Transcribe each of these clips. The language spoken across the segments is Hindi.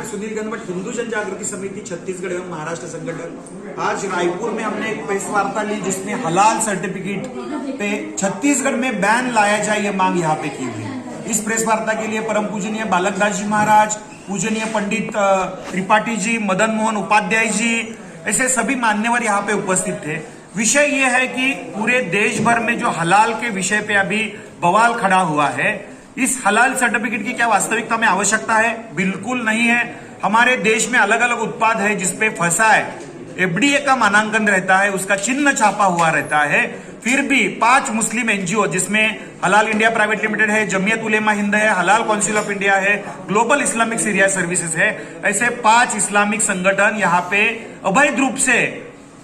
सुनील गंगवट, हिंदू जन जागृति समिति छत्तीसगढ़ एवं महाराष्ट्र संगठन। आज रायपुर में हमने एक प्रेस वार्ता ली जिसमें हलाल सर्टिफिकेट पे छत्तीसगढ़ में बैन लाया जाए ये मांग यहाँ पे की हुई। इस प्रेस वार्ता के लिए परम पूजनीय बालकदास जी महाराज, पूजनीय पंडित त्रिपाठी जी, मदन मोहन उपाध्याय जी, ऐसे सभी मान्यवर यहाँ पे उपस्थित थे। विषय ये है कि पूरे देश भर में जो हलाल के विषय पे अभी बवाल खड़ा हुआ है, इस हलाल सर्टिफिकेट की क्या वास्तविकता में आवश्यकता है? बिल्कुल नहीं है। हमारे देश में अलग अलग उत्पाद है जिसपे फंसा है, एफडीए का मानांकन रहता है, उसका चिन्ह छापा हुआ रहता है, फिर भी 5 मुस्लिम एनजीओ जिसमें हलाल इंडिया प्राइवेट लिमिटेड है, जमीयत उलेमा हिंद है, हलाल काउंसिल ऑफ इंडिया है, ग्लोबल इस्लामिक सीरिया सर्विसेज है, ऐसे 5 इस्लामिक संगठन यहाँ पे अवैध रूप से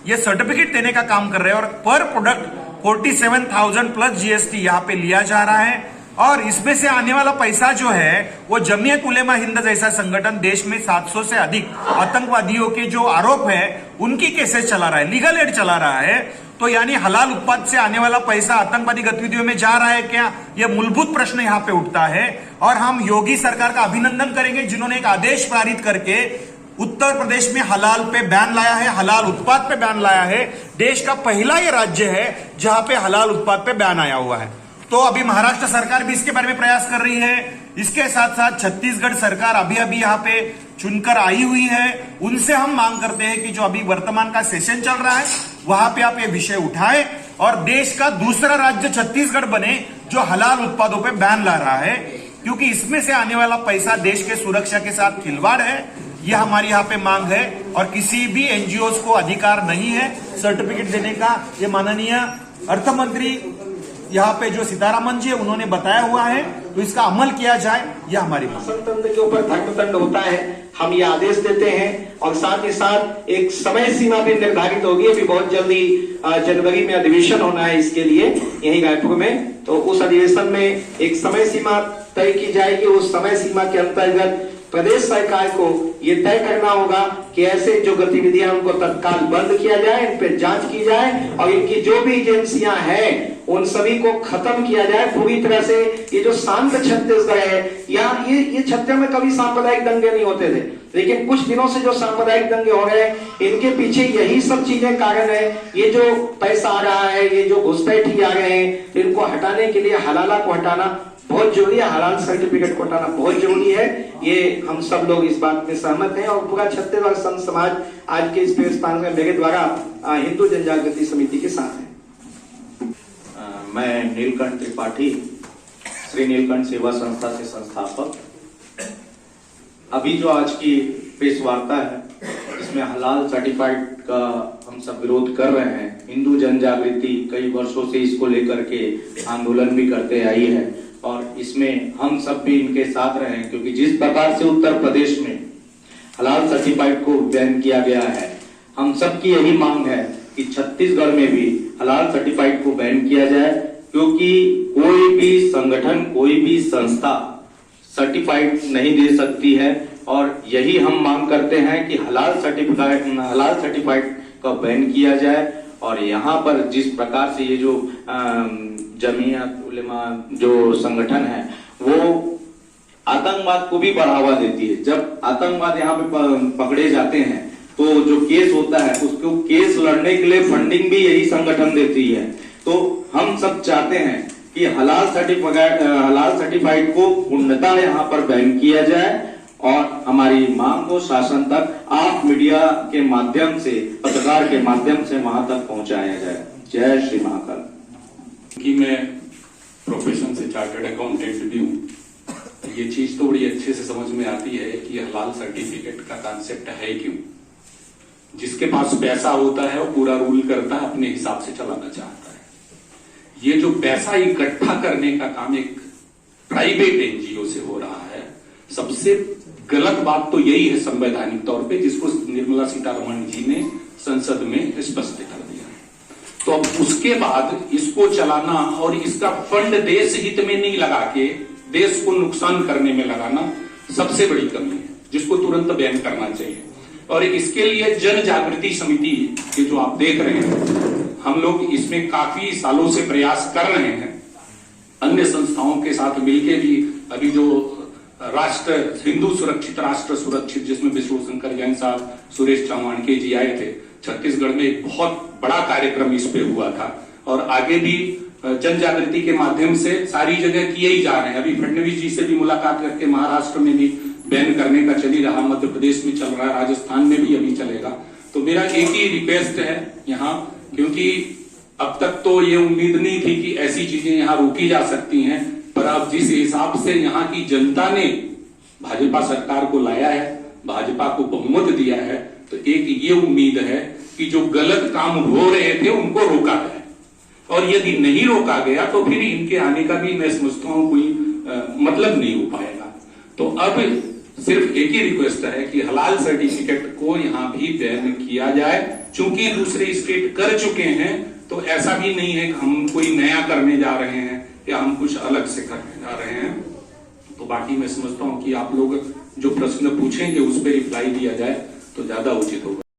ये सर्टिफिकेट देने का काम कर रहे हैं और पर प्रोडक्ट 47,000 प्लस जीएसटी यहाँ पे लिया जा रहा है। और इसमें से आने वाला पैसा जो है वो जमीयत उलेमा हिंद जैसा संगठन देश में 700 से अधिक आतंकवादियों के जो आरोप है उनकी केसेस चला रहा है, लीगल एड चला रहा है। तो यानी हलाल उत्पाद से आने वाला पैसा आतंकवादी गतिविधियों में जा रहा है क्या? यह मूलभूत प्रश्न यहाँ पे उठता है। और हम योगी सरकार का अभिनंदन करेंगे जिन्होंने एक आदेश पारित करके उत्तर प्रदेश में हलाल पे बैन लाया है, हलाल उत्पाद पे बैन लाया है। देश का पहला ये राज्य है जहां पे हलाल उत्पाद पे बैन आया हुआ है। तो अभी महाराष्ट्र सरकार भी इसके बारे में प्रयास कर रही है। इसके साथ साथ छत्तीसगढ़ सरकार अभी यहाँ पे चुनकर आई हुई है। उनसे हम मांग करते हैं कि जो अभी वर्तमान का सेशन चल रहा है वहां पे आप ये विषय उठाएं और देश का दूसरा राज्य छत्तीसगढ़ बने जो हलाल उत्पादों पे बैन ला रहा है, क्योंकि इसमें से आने वाला पैसा देश के सुरक्षा के साथ खिलवाड़ है। यह हमारी यहाँ पे मांग है और किसी भी एनजीओ को अधिकार नहीं है सर्टिफिकेट देने का। ये माननीय अर्थ मंत्री यहाँ पे जो सीतारामन जी है उन्होंने बताया हुआ है, तो इसका अमल किया जाए, यह हमारी मांग। शासनतंत्र के ऊपर धर्मतंत्र होता है, हम ये आदेश देते हैं और साथ ही साथ एक समय सीमा भी निर्धारित होगी। अभी बहुत जल्दी जनवरी में अधिवेशन होना है इसके लिए यही रायपुर में, तो उस अधिवेशन में एक समय सीमा तय की जाएगी। उस समय सीमा के अंतर्गत प्रदेश सरकार को ये तय करना होगा कि ऐसे जो गतिविधियां उनको तत्काल बंद किया जाए, इन पर जांच की जाए और इनकी जो भी एजेंसियां हैं उन सभी को खत्म किया जाए पूरी तरह से। ये जो शांत छत्तीसगढ़ है, यहाँ ये छत्तीसगढ़ में कभी सांप्रदायिक दंगे नहीं होते थे, लेकिन कुछ दिनों से जो सांप्रदायिक दंगे हो रहे हैं इनके पीछे यही सब चीजें कारण है। ये जो पैसा आ रहा है, ये जो घुसपैठी आ रहे हैं, इनको हटाने के लिए हलाला को हटाना बहुत जरूरी है, हलाल सर्टिफिकेट को हटाना बहुत जरूरी है। ये हम सब लोग इस बात में सहमत हैं और पूरा छत्तीसगढ़ संत समाज आज के इस प्रेस कॉन्फ्रेंस में मेरे द्वारा हिंदू जन जागृति समिति के साथ है। मैं नीलकंठ त्रिपाठी, श्री नीलकंठ सेवा संस्था से संस्थापक। अभी जो आज की प्रेस वार्ता है इसमें हलाल सर्टिफाइड का हम सब विरोध कर रहे हैं। हिंदू जन जागृति कई वर्षों से इसको लेकर के आंदोलन भी करते आई है और इसमें हम सब भी इनके साथ रहे हैं, क्योंकि जिस प्रकार से उत्तर प्रदेश में हलाल सर्टिफाइड को बैन किया गया है, हम सब की यही मांग है कि छत्तीसगढ़ में भी हलाल सर्टिफाइड को बैन किया जाए, क्योंकि कोई भी संगठन, कोई भी संस्था सर्टिफाइड नहीं दे सकती है। और यही हम मांग करते हैं कि हलाल सर्टिफाइड का बैन किया जाए। और यहाँ पर जिस प्रकार से ये जो जमीयत उलेमा जो संगठन है वो आतंकवाद को भी बढ़ावा देती है। जब आतंकवाद यहाँ पे पकड़े जाते हैं तो जो केस होता है उसको केस लड़ने के लिए फंडिंग भी यही संगठन देती है। तो हम सब चाहते हैं कि हलाल सर्टिफाइड को पूर्णतः यहाँ पर बैन किया जाए और हमारी मांग को शासन तक आप मीडिया के माध्यम से, पत्रकार के माध्यम से वहां तक पहुंचाया जाए। जय श्री महाकाल। कि मैं प्रोफेशन से चार्टर्ड अकाउंटेंट भी हूँ, ये चीज तो बड़ी अच्छे से समझ में आती है कि हलाल सर्टिफिकेट का कॉन्सेप्ट है क्यों। जिसके पास पैसा होता है वो पूरा रूल करता है, अपने हिसाब से चलाना चाहता है। ये जो पैसा इकट्ठा करने का काम एक प्राइवेट एनजीओ से हो रहा है, सबसे गलत बात तो यही है संवैधानिक तौर पे, जिसको निर्मला सीतारमण जी ने संसद में स्पष्ट कर दिया है। तो अब उसके बाद इसको चलाना और इसका फंड देश हित में नहीं लगा के देश को नुकसान करने में लगाना सबसे बड़ी कमी है, जिसको तुरंत बैन करना चाहिए। और इसके लिए जन जागृति समिति के जो आप देख रहे हैं, हम लोग इसमें काफी सालों से प्रयास कर रहे हैं। अन्य संस्थाओं के साथ मिलकर भी अभी जो राष्ट्र हिंदू सुरक्षित राष्ट्र सुरक्षित, जिसमें विष्णु शंकर जैन साहब, सुरेश चौहानके जी आए थे। छत्तीसगढ़ में एक बहुत बड़ा कार्यक्रम इस पे हुआ था और आगे भी जन जागृति के माध्यम से सारी जगह किए ही जा रहे हैं। अभी फडणवीस जी से भी मुलाकात करके महाराष्ट्र में भी बैन करने का चल ही रहा, मध्य प्रदेश में चल रहा है, राजस्थान में भी अभी चलेगा। तो मेरा एक ही रिक्वेस्ट है यहाँ, क्योंकि अब तक तो ये उम्मीद नहीं थी कि ऐसी चीजें यहाँ रोकी जा सकती हैं, पर अब जिस हिसाब से यहाँ की जनता ने भाजपा सरकार को लाया है, भाजपा को बहुमत दिया है, तो एक ये उम्मीद है कि जो गलत काम हो रहे थे उनको रोका जाए, और यदि नहीं रोका गया तो फिर इनके आने का भी मैं समझता हूं कोई मतलब नहीं हो पाएगा। तो अब सिर्फ एक ही रिक्वेस्ट है कि हलाल सर्टिफिकेट को यहाँ भी बैन किया जाए, चूंकि दूसरे स्टेट कर चुके हैं, तो ऐसा भी नहीं है कि हम कोई नया करने जा रहे हैं या हम कुछ अलग से करने जा रहे हैं। तो बाकी मैं समझता हूं कि आप लोग जो प्रश्न पूछेंगे उस पर रिप्लाई दिया जाए तो ज्यादा उचित होगा।